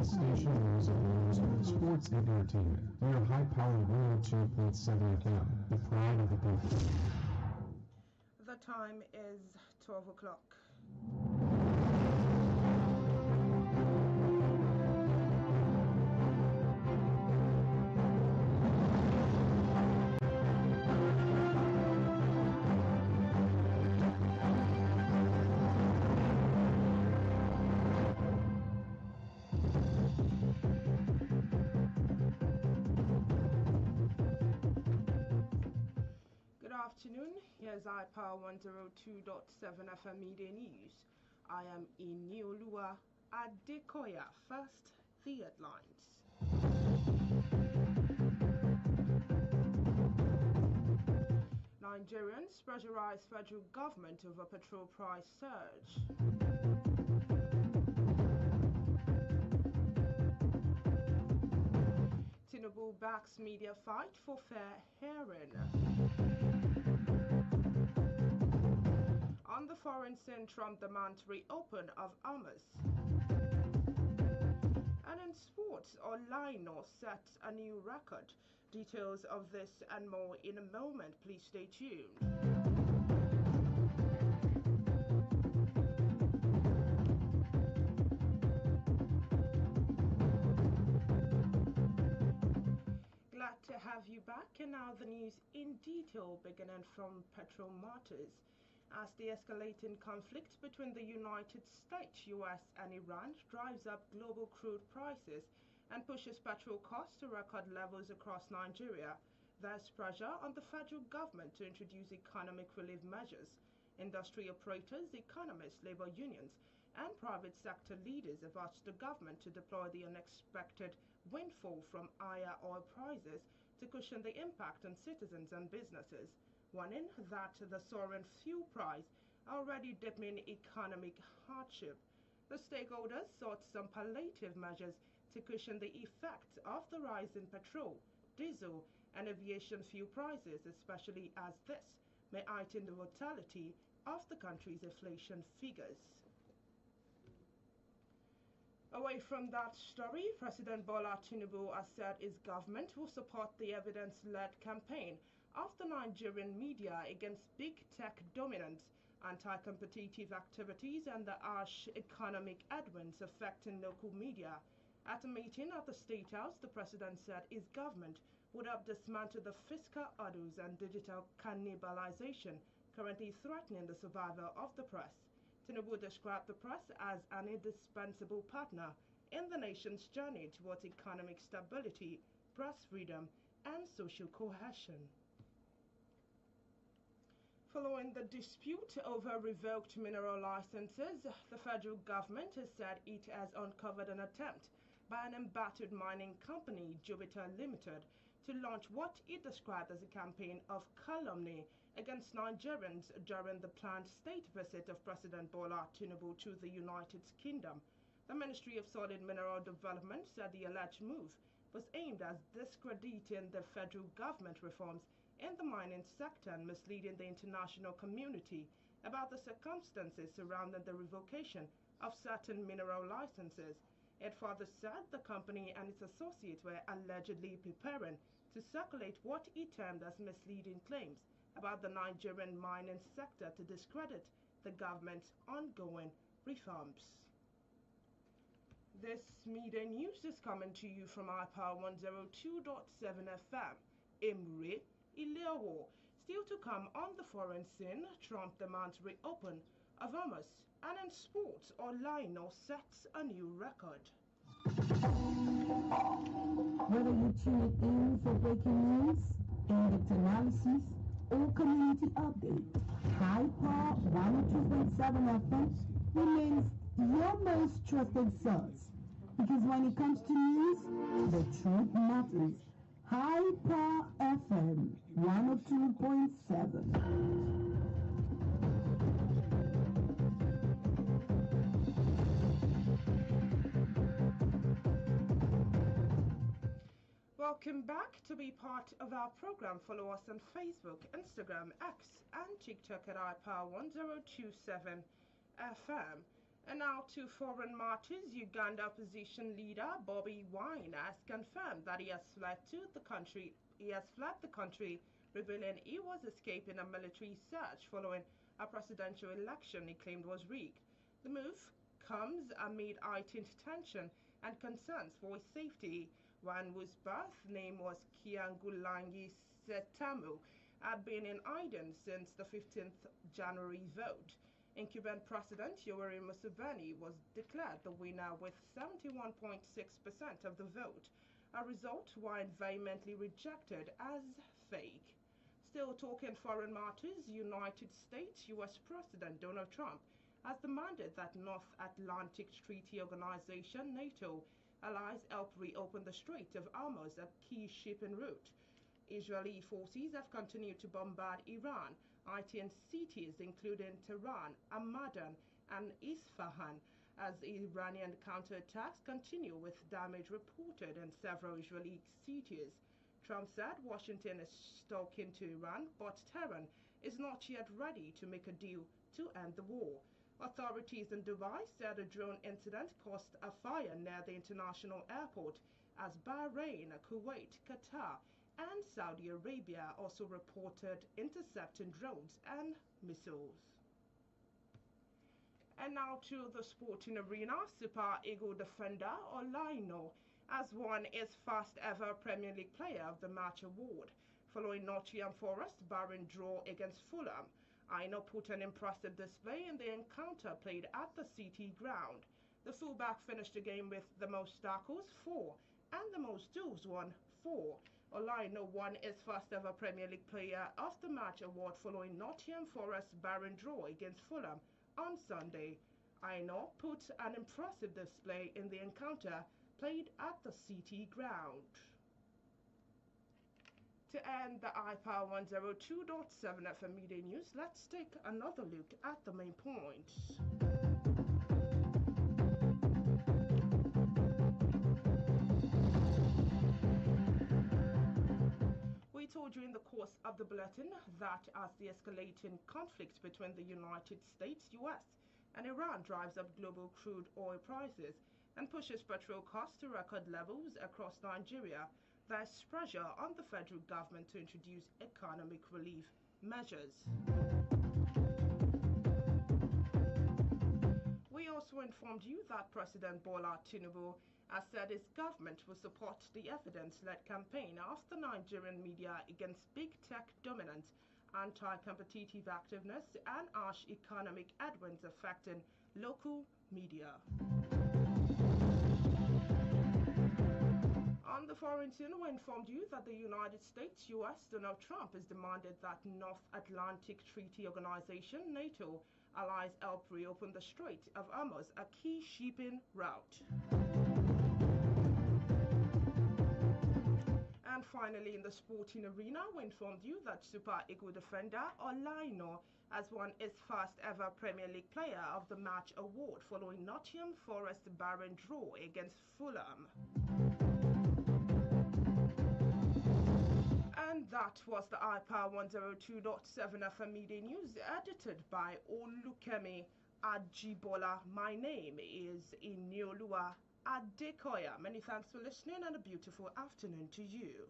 station news and news, sports and entertainment. We are high-powered 102.7 FM, the pride of the people. The time is 12 o'clock. Good afternoon, here's iPower 102.7 FM Media News. I am Inioluwa Adekoya. First, the headlines. Nigerians pressurize federal government over petrol price surge. Tinubu backs media fight for fair hearing. On the foreign scene, Trump demands reopen of Hamas. And in sports, Orlino sets a new record. Details of this and more in a moment. Please stay tuned. Glad to have you back, and now the news in detail, beginning from petrol matters. As the escalating conflict between the United States, US and Iran drives up global crude prices and pushes petrol costs to record levels across Nigeria, there's pressure on the federal government to introduce economic relief measures. Industry operators, economists, labor unions, and private sector leaders have urged the government to deploy the unexpected windfall from higher oil prices to cushion the impact on citizens and businesses, warning that the soaring fuel price already deepening economic hardship. The stakeholders sought some palliative measures to cushion the effects of the rise in petrol, diesel, and aviation fuel prices, especially as this may heighten the volatility of the country's inflation figures. Away from that story, President Bola Tinubu has said his government will support the evidence-led campaign of the Nigerian media against big tech dominance, anti-competitive activities, and the harsh economic headwinds affecting local media. At a meeting at the State House, the president said his government would help dismantle the fiscal hurdles and digital cannibalization currently threatening the survival of the press. Tinubu described the press as an indispensable partner in the nation's journey towards economic stability, press freedom, and social cohesion. Following the dispute over revoked mineral licenses, the federal government has said it has uncovered an attempt by an embattled mining company, Jupiter Limited, to launch what it described as a campaign of calumny against Nigerians during the planned state visit of President Bola Tinubu to the United Kingdom. The Ministry of Solid Mineral Development said the alleged move was aimed at discrediting the federal government reforms in the mining sector and misleading the international community about the circumstances surrounding the revocation of certain mineral licenses. It further said the company and its associates were allegedly preparing to circulate what it termed as misleading claims about the Nigerian mining sector to discredit the government's ongoing reforms. This media news is coming to you from iPower 102.7 FM. Inioluwa. Still to come on the foreign scene, Trump demands reopen of Hamas, and in sports, Orlino sets a new record. Whether you tune in for breaking news, in-depth analysis, or community update, High Power 102.7 FM remains your most trusted source. Because when it comes to news, the truth matters. High Power FM 102.7. Welcome back. To be part of our program, follow us on Facebook, Instagram, X, and TikTok at iPower 1027 FM. And now to foreign matters. Uganda opposition leader Bobby Wine has confirmed that he has fled the country, revealing he was escaping a military search following a presidential election he claimed was rigged. The move comes amid heightened tension and concerns for his safety. Wine, whose birth name was Kiangulanyi Setamu, had been in hiding since the 15th January vote. Incumbent President Yoweri Museveni was declared the winner with 71.6% of the vote, a result Wine vehemently rejected as fake. Still talking foreign matters, United States U.S. President Donald Trump has demanded that North Atlantic Treaty Organization NATO allies help reopen the Strait of Hormuz, a key shipping route. Israeli forces have continued to bombard Iran, heightened cities including Tehran, Hamadan, and Isfahan, as Iranian counterattacks continue with damage reported in several Israeli cities. Trump said Washington is talking to Iran, but Tehran is not yet ready to make a deal to end the war. Authorities in Dubai said a drone incident caused a fire near the international airport, as Bahrain, Kuwait, Qatar, and Saudi Arabia also reported intercepting drones and missiles. And now to the sporting arena. Super Eagle defender Olaino has won his first ever Premier League Player of the Match award, following Nottingham Forest's barren draw against Fulham. Aino put an impressive display in the encounter played at the City ground. The fullback finished the game with the most tackles, 4, and the most duels, 4. Olaino won his first ever Premier League Player of the Match award following Nottingham Forest's barren draw against Fulham on Sunday. Aino put an impressive display in the encounter played at the City ground. To end the iPower 102.7 FM Media News, let's take another look at the main points. We told you in the course of the bulletin that as the escalating conflict between the United States, US, and Iran drives up global crude oil prices and pushes petrol costs to record levels across Nigeria, there's pressure on the federal government to introduce economic relief measures. We also informed you that President Bola Tinubu has said his government will support the evidence-led campaign of the Nigerian media against big tech dominance, anti-competitive activeness, and harsh economic headwinds affecting local media. On the foreign scene, we informed you that the United States U.S. Donald Trump has demanded that North Atlantic Treaty Organization NATO allies help reopen the Strait of Hormuz, a key shipping route. And finally, in the sporting arena, we informed you that Super Eagle defender Olaino has won his first ever Premier League Player of the Match award following Nottingham Forest's barren draw against Fulham. And that was the iPower 102.7 FM Media News, edited by Olukemi Ajibola. My name is Inioluwa Adekoya. Many thanks for listening and a beautiful afternoon to you.